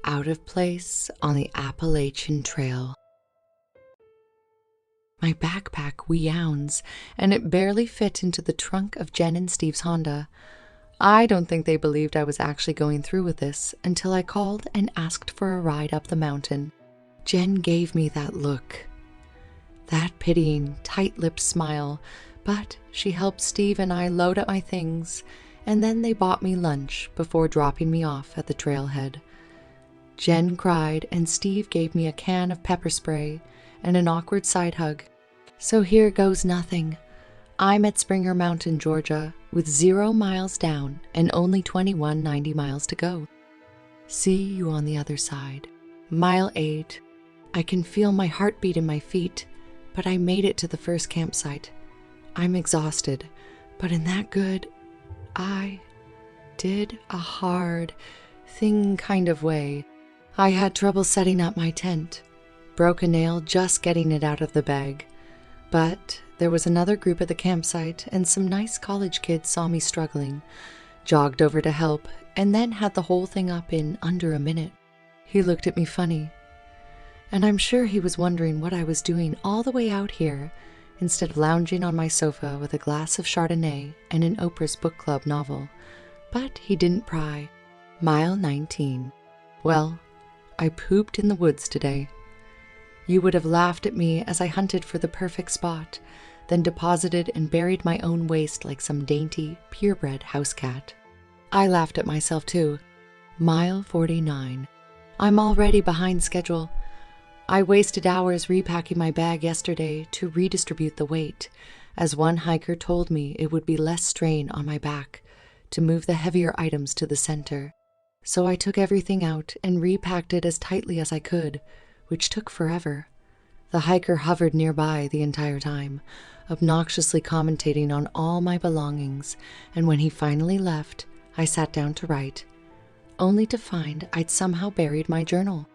Out of place on the Appalachian Trail. My backpack weounds, and it barely fit into the trunk of Jen and Steve's Honda. I don't think they believed I was actually going through with this until I called and asked for a ride up the mountain. Jen gave me that look, that pitying, tight-lipped smile, but she helped Steve and I load up my things, and then they bought me lunch before dropping me off at the trailhead. Jen cried, and Steve gave me a can of pepper spray and an awkward side hug. So here goes nothing. I'm at Springer Mountain, Georgia, with 0 miles down and only 2190 miles to go. See you on the other side. Mile 8. I can feel my heartbeat in my feet, but I made it to the first campsite. I'm exhausted, but in that good, I did a hard thing kind of way. I had trouble setting up my tent, broke a nail just getting it out of the bag. But there was another group at the campsite, and some nice college kids saw me struggling, jogged over to help, and then had the whole thing up in under a minute. He looked at me funny, and I'm sure he was wondering what I was doing all the way out here instead of lounging on my sofa with a glass of Chardonnay and an Oprah's book club novel. But he didn't pry. Mile 19. Well, I pooped in the woods today. You would have laughed at me as I hunted for the perfect spot, then deposited and buried my own waste like some dainty, purebred house cat. I laughed at myself too. Mile 49. I'm already behind schedule. I wasted hours repacking my bag yesterday to redistribute the weight, as one hiker told me it would be less strain on my back to move the heavier items to the center. So I took everything out and repacked it as tightly as I could, which took forever. The hiker hovered nearby the entire time, obnoxiously commentating on all my belongings, and when he finally left, I sat down to write, only to find I'd somehow buried my journal.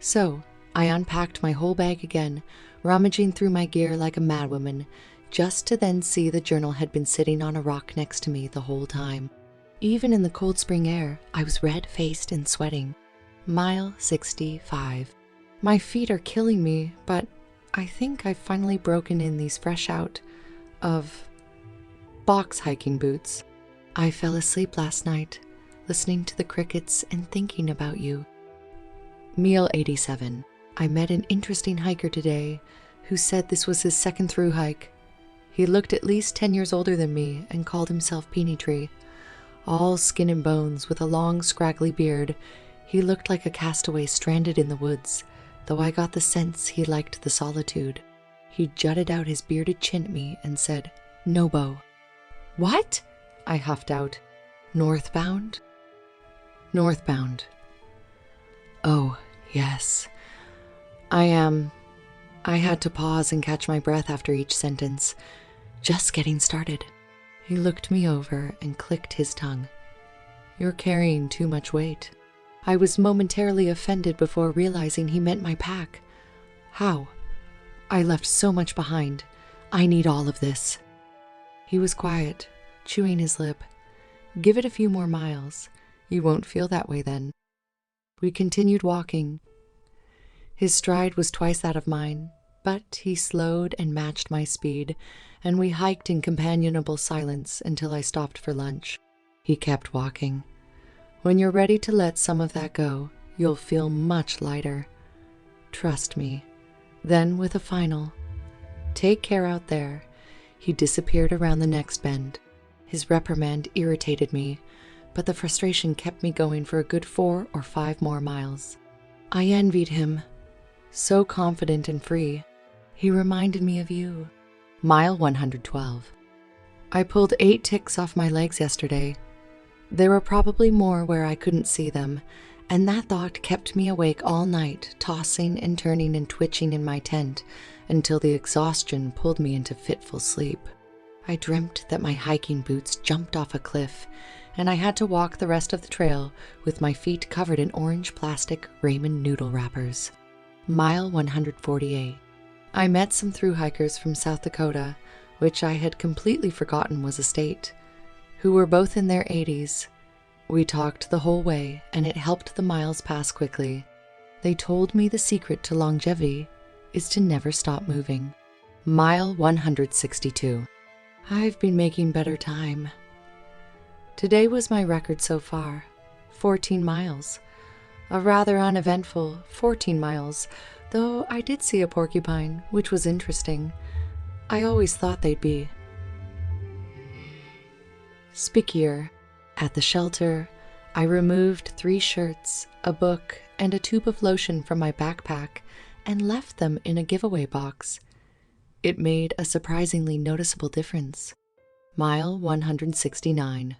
So I unpacked my whole bag again, rummaging through my gear like a madwoman, just to then see the journal had been sitting on a rock next to me the whole time. Even in the cold spring air, I was red-faced and sweating. Mile 65. My feet are killing me, but I think I've finally broken in these fresh out of box hiking boots. I fell asleep last night, listening to the crickets and thinking about you. Meal 87. I met an interesting hiker today who said this was his second through hike. He looked at least 10 years older than me and called himself Peony Tree. All skin and bones with a long, scraggly beard, he looked like a castaway stranded in the woods, though I got the sense he liked the solitude. He jutted out his bearded chin at me and said, "Nobo." "What?" I huffed out. "Northbound?" "Northbound." "Oh, yes. I had to pause and catch my breath after each sentence. Just getting started." He looked me over and clicked his tongue. "You're carrying too much weight." I was momentarily offended before realizing he meant my pack. How? I left so much behind. I need all of this. He was quiet, chewing his lip. "Give it a few more miles. You won't feel that way then." We continued walking. His stride was twice that of mine, but he slowed and matched my speed, and we hiked in companionable silence until I stopped for lunch. He kept walking. "When you're ready to let some of that go, you'll feel much lighter. Trust me." Then with a final, "Take care out there," he disappeared around the next bend. His reprimand irritated me, but the frustration kept me going for a good 4 or 5 more miles. I envied him, so confident and free. He reminded me of you. Mile 112. I pulled 8 ticks off my legs yesterday. There were probably more where I couldn't see them, and that thought kept me awake all night, tossing and turning and twitching in my tent until the exhaustion pulled me into fitful sleep. I dreamt that my hiking boots jumped off a cliff, and I had to walk the rest of the trail with my feet covered in orange plastic ramen noodle wrappers. Mile 148. I met some thru hikers from South Dakota, which I had completely forgotten was a state, who were both in their 80s. We talked the whole way, and it helped the miles pass quickly. They told me the secret to longevity is to never stop moving. Mile 162. I've been making better time. Today was my record so far, 14 miles. A rather uneventful 14 miles, though I did see a porcupine, which was interesting. I always thought they'd be spickier. At the shelter, I removed 3 shirts, a book, and a tube of lotion from my backpack and left them in a giveaway box. It made a surprisingly noticeable difference. Mile 169.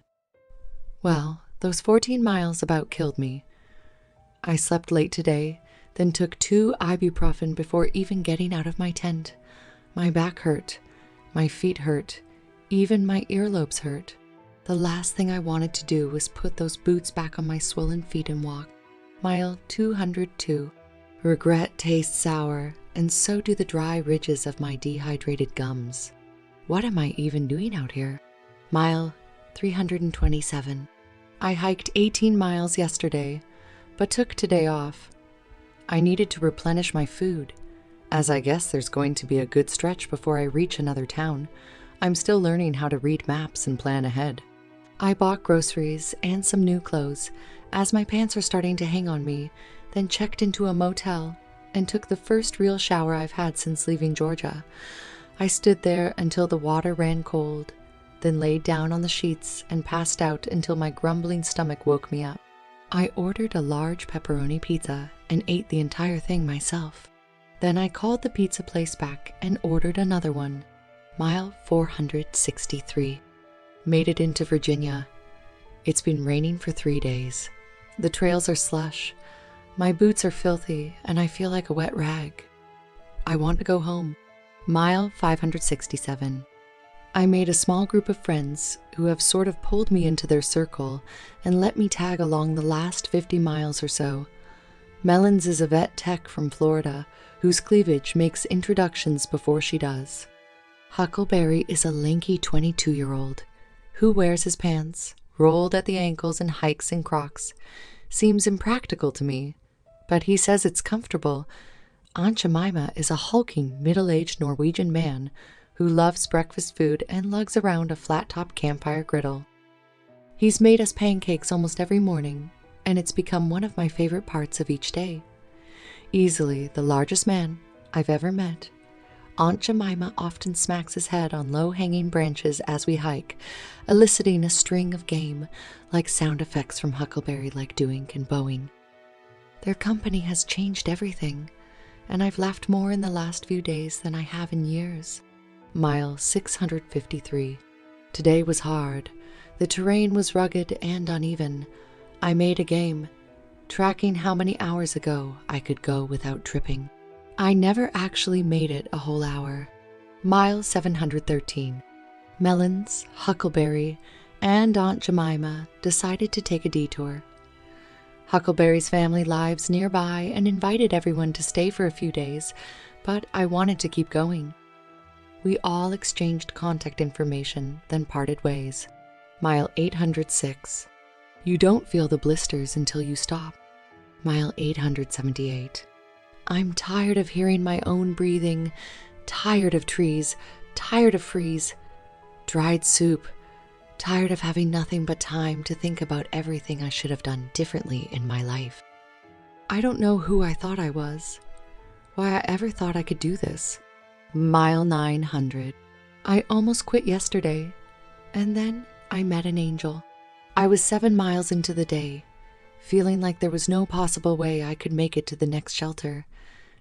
Well, those 14 miles about killed me. I slept late today, then took 2 ibuprofen before even getting out of my tent. My back hurt, my feet hurt, even my earlobes hurt. The last thing I wanted to do was put those boots back on my swollen feet and walk. Mile 202. Regret tastes sour, and so do the dry ridges of my dehydrated gums. What am I even doing out here? Mile 327. I hiked 18 miles yesterday, but took today off. I needed to replenish my food, as I guess there's going to be a good stretch before I reach another town. I'm still learning how to read maps and plan ahead. I bought groceries and some new clothes, as my pants are starting to hang on me, then checked into a motel and took the first real shower I've had since leaving Georgia. I stood there until the water ran cold, then laid down on the sheets and passed out until my grumbling stomach woke me up. I ordered a large pepperoni pizza and ate the entire thing myself. Then I called the pizza place back and ordered another one. Mile 463. Made it into Virginia. It's been raining for 3 days. The trails are slush. My boots are filthy and I feel like a wet rag. I want to go home. Mile 567. I made a small group of friends who have sort of pulled me into their circle and let me tag along the last 50 miles or so. Melons is a vet tech from Florida whose cleavage makes introductions before she does. Huckleberry is a lanky 22-year-old who wears his pants rolled at the ankles and hikes in Crocs. Seems impractical to me, but he says it's comfortable. Aunt Jemima is a hulking, middle-aged Norwegian man who loves breakfast food and lugs around a flat-top campfire griddle. He's made us pancakes almost every morning, and it's become one of my favorite parts of each day. Easily the largest man I've ever met. Aunt Jemima often smacks his head on low-hanging branches as we hike, eliciting a string of game, like sound effects from Huckleberry like doing and bowing. Their company has changed everything, and I've laughed more in the last few days than I have in years. Mile 653. Today was hard. The terrain was rugged and uneven. I made a game, tracking how many hours ago I could go without tripping. I never actually made it a whole hour. Mile 713. Melons, Huckleberry, and Aunt Jemima decided to take a detour. Huckleberry's family lives nearby and invited everyone to stay for a few days, but I wanted to keep going. We all exchanged contact information, then parted ways. Mile 806. You don't feel the blisters until you stop. Mile 878. I'm tired of hearing my own breathing, tired of trees, tired of freeze, dried soup, tired of having nothing but time to think about everything I should have done differently in my life. I don't know who I thought I was, why I ever thought I could do this. Mile 900. I almost quit yesterday, and then I met an angel. I was 7 miles into the day, feeling like there was no possible way I could make it to the next shelter.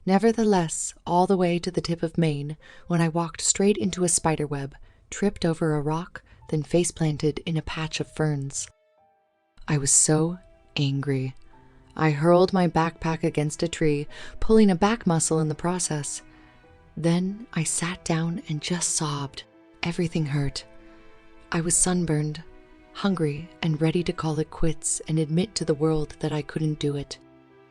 Nevertheless, all the way to the tip of Maine, when I walked straight into a spider web, tripped over a rock, then face-planted in a patch of ferns. I was so angry. I hurled my backpack against a tree, pulling a back muscle in the process. Then I sat down and just sobbed. Everything hurt. I was sunburned, hungry, and ready to call it quits and admit to the world that I couldn't do it.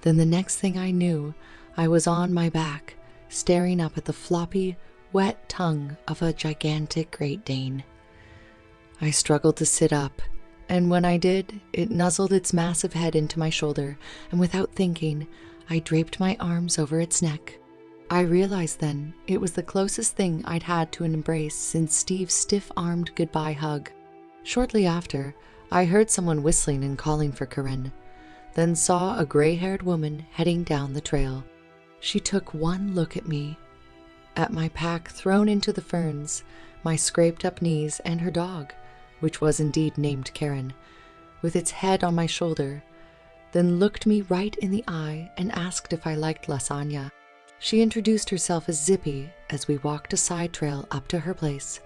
Then the next thing I knew, I was on my back, staring up at the floppy, wet tongue of a gigantic Great Dane. I struggled to sit up, And when I did, it nuzzled its massive head into my shoulder, and without thinking, I draped my arms over its neck. I realized then it was the closest thing I'd had to an embrace since Steve's stiff-armed goodbye hug. Shortly after, I heard someone whistling and calling for Corinne, then saw a gray-haired woman heading down the trail. She took one look at me, at my pack thrown into the ferns, my scraped-up knees, and her dog, which was indeed named Karen, with its head on my shoulder, then looked me right in the eye and asked if I liked lasagna. She introduced herself as Zippy as we walked a side trail up to her place.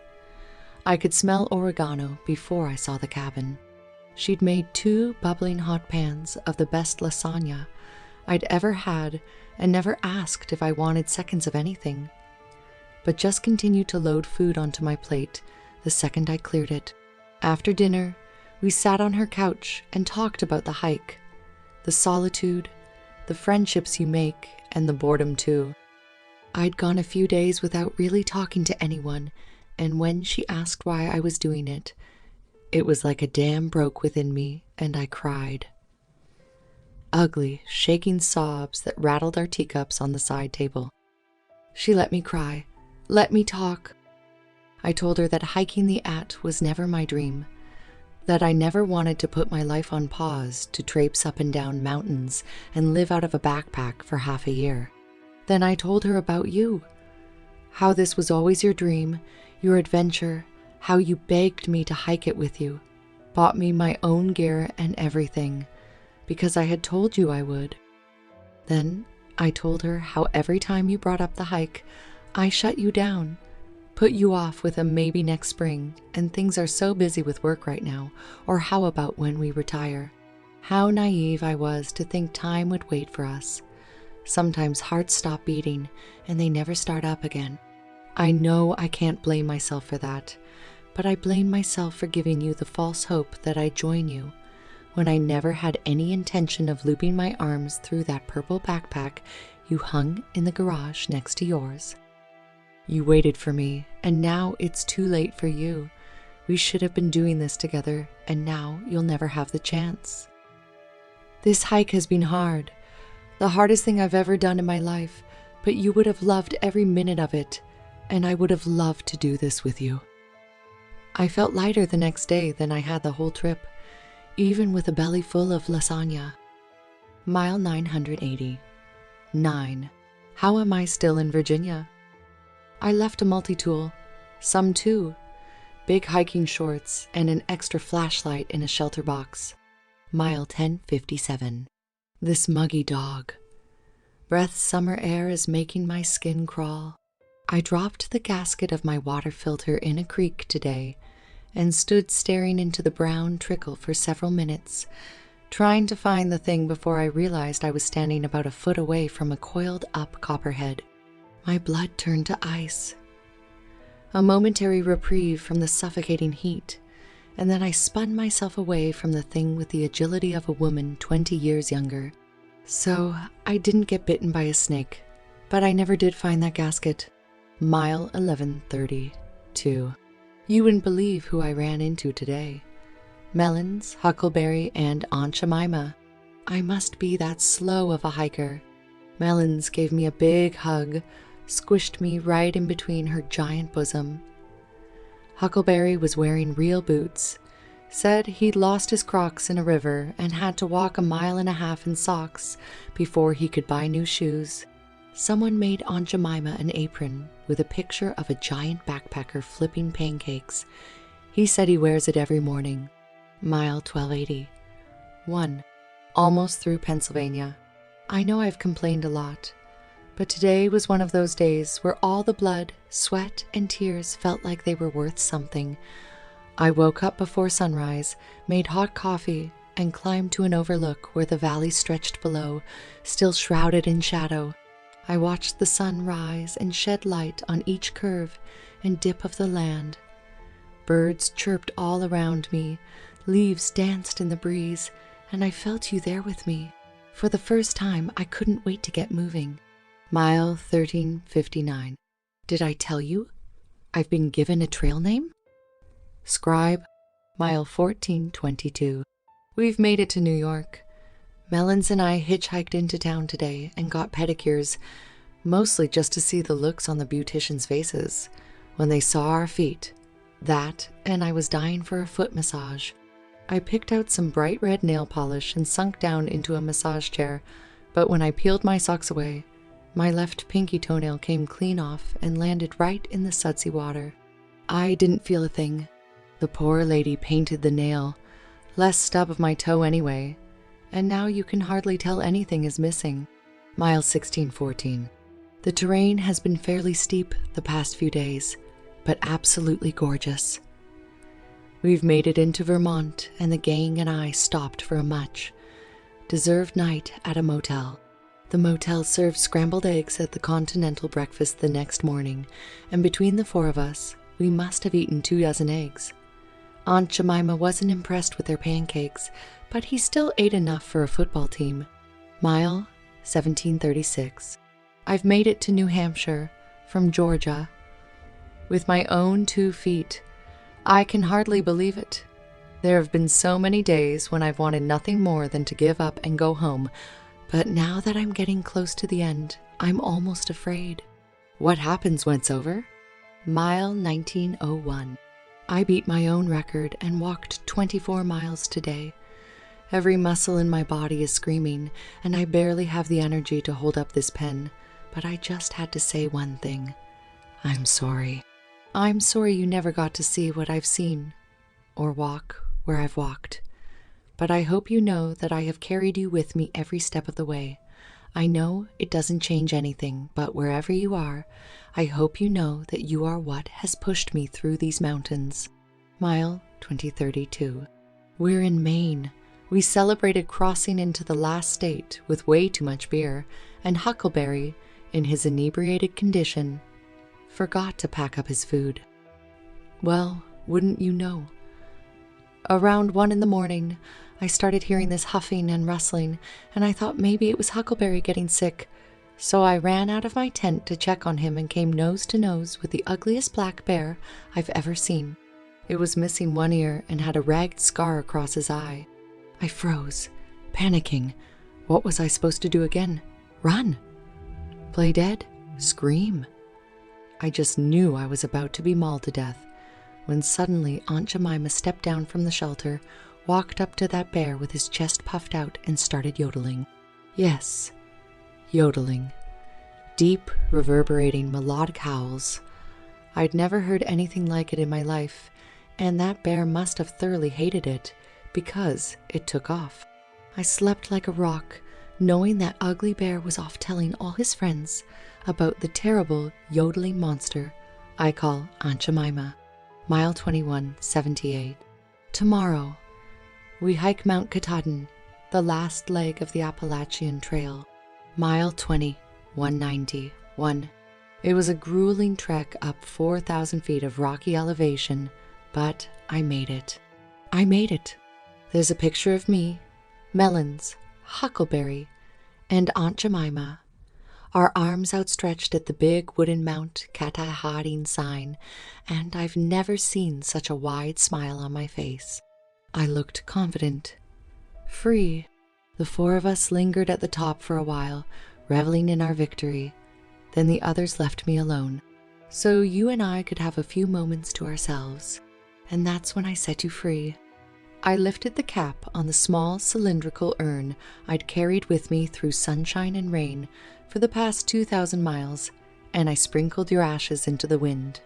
I could smell oregano before I saw the cabin. She'd made 2 bubbling hot pans of the best lasagna I'd ever had and never asked if I wanted seconds of anything, but just continued to load food onto my plate the second I cleared it. After dinner, we sat on her couch and talked about the hike, the solitude, the friendships you make, and the boredom too. I'd gone a few days without really talking to anyone, and when she asked why I was doing it, it was like a dam broke within me, and I cried. Ugly, shaking sobs that rattled our teacups on the side table. She let me cry, let me talk. I told her that hiking the was never my dream, that I never wanted to put my life on pause to traipse up and down mountains and live out of a backpack for half a year. Then I told her about you, how this was always your dream, your adventure, how you begged me to hike it with you, bought me my own gear and everything, because I had told you I would. Then I told her how every time you brought up the hike, I shut you down, put you off with a maybe next spring, and things are so busy with work right now, or how about when we retire? How naive I was to think time would wait for us. Sometimes hearts stop beating, and they never start up again. I know I can't blame myself for that, but I blame myself for giving you the false hope that I'd join you, when I never had any intention of looping my arms through that purple backpack you hung in the garage next to yours. You waited for me, and now it's too late for you. We should have been doing this together, and now you'll never have the chance. This hike has been hard, the hardest thing I've ever done in my life, but you would have loved every minute of it, and I would have loved to do this with you. I felt lighter the next day than I had the whole trip, even with a belly full of lasagna. Mile 980. 9. How am I still in Virginia? I left a multi-tool, some too, big hiking shorts, and an extra flashlight in a shelter box. Mile 1057. This muggy dog. Breath's summer air is making my skin crawl. I dropped the gasket of my water filter in a creek today and stood staring into the brown trickle for several minutes, trying to find the thing before I realized I was standing about a foot away from a coiled-up copperhead. My blood turned to ice. A momentary reprieve from the suffocating heat, and then I spun myself away from the thing with the agility of a woman 20 years younger. So I didn't get bitten by a snake, but I never did find that gasket. Mile 1132. You wouldn't believe who I ran into today. Melons, Huckleberry, and Aunt Jemima. I must be that slow of a hiker. Melons gave me a big hug, squished me right in between her giant bosom. Huckleberry was wearing real boots, said he'd lost his Crocs in a river and had to walk 1.5 miles in socks before he could buy new shoes. Someone made Aunt Jemima an apron with a picture of a giant backpacker flipping pancakes. He said he wears it every morning. Mile 1280. 1. Almost through Pennsylvania. I know I've complained a lot, but today was one of those days where all the blood, sweat, and tears felt like they were worth something. I woke up before sunrise, made hot coffee, and climbed to an overlook where the valley stretched below, still shrouded in shadow. I watched the sun rise and shed light on each curve and dip of the land. Birds chirped all around me, leaves danced in the breeze, and I felt you there with me. For the first time, I couldn't wait to get moving. Mile 1359. Did I tell you? I've been given a trail name? Scribe, Mile 1422. We've made it to New York. Melons and I hitchhiked into town today and got pedicures, mostly just to see the looks on the beauticians' faces when they saw our feet. That, and I was dying for a foot massage. I picked out some bright red nail polish and sunk down into a massage chair, but when I peeled my socks away, my left pinky toenail came clean off and landed right in the sudsy water. I didn't feel a thing. The poor lady painted the nail, less stub of my toe anyway, and now you can hardly tell anything is missing. Mile 1614. The terrain has been fairly steep the past few days, but absolutely gorgeous. We've made it into Vermont, and the gang and I stopped for a much-deserved night at a motel. The motel served scrambled eggs at the continental breakfast the next morning, and between the four of us, we must have eaten 24 eggs. Aunt Jemima wasn't impressed with their pancakes, but he still ate enough for a football team. Mile 1736. I've made it to New Hampshire from Georgia with my own 2 feet. I can hardly believe it. There have been so many days when I've wanted nothing more than to give up and go home, but now that I'm getting close to the end, I'm almost afraid. What happens when it's over? Mile 1901. I beat my own record and walked 24 miles today. Every muscle in my body is screaming, and I barely have the energy to hold up this pen, but I just had to say one thing. I'm sorry. I'm sorry you never got to see what I've seen, or walk where I've walked. But I hope you know that I have carried you with me every step of the way. I know it doesn't change anything, but wherever you are, I hope you know that you are what has pushed me through these mountains. Mile 2032. We're in Maine. We celebrated crossing into the last state with way too much beer, and Huckleberry, in his inebriated condition, forgot to pack up his food. Well, wouldn't you know? Around 1 a.m, I started hearing this huffing and rustling, and I thought maybe it was Huckleberry getting sick. So I ran out of my tent to check on him and came nose to nose with the ugliest black bear I've ever seen. It was missing one ear and had a ragged scar across his eye. I froze, panicking. What was I supposed to do again? Run? Play dead? Scream? I just knew I was about to be mauled to death, when suddenly Aunt Jemima stepped down from the shelter, walked up to that bear with his chest puffed out, and started yodeling. Yes, yodeling. Deep, reverberating, melodic howls. I'd never heard anything like it in my life, and that bear must have thoroughly hated it, because it took off. I slept like a rock, knowing that ugly bear was off telling all his friends about the terrible yodeling monster I call Aunt Jemima. Mile 2178. Tomorrow, we hike Mount Katahdin, the last leg of the Appalachian Trail. Mile 191. It was a grueling trek up 4,000 feet of rocky elevation, but I made it. I made it. There's a picture of me, Melons, Huckleberry, and Aunt Jemima, our arms outstretched at the big wooden Mount Katahdin sign, and I've never seen such a wide smile on my face. I looked confident, free. The four of us lingered at the top for a while, reveling in our victory. Then the others left me alone, so you and I could have a few moments to ourselves. And that's when I set you free. I lifted the cap on the small cylindrical urn I'd carried with me through sunshine and rain for the past 2,000 miles, and I sprinkled your ashes into the wind.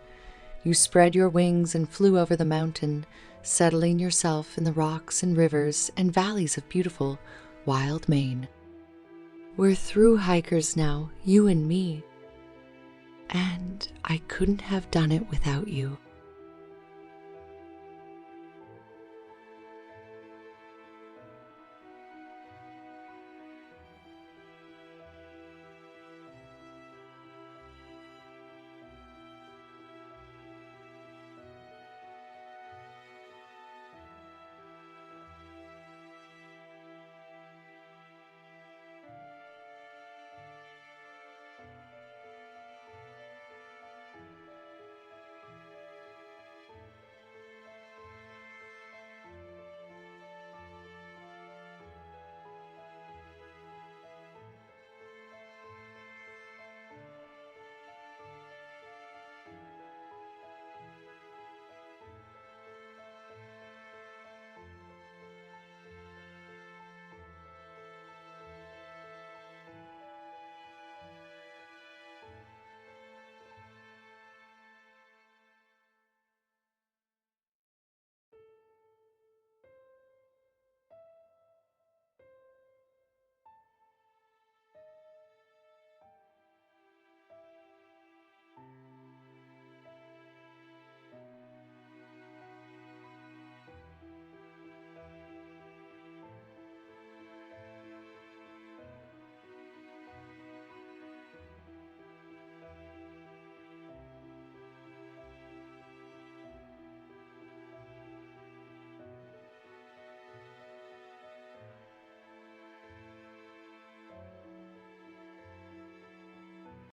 You spread your wings and flew over the mountain, settling yourself in the rocks and rivers and valleys of beautiful, wild Maine. We're through hikers now, you and me, and I couldn't have done it without you.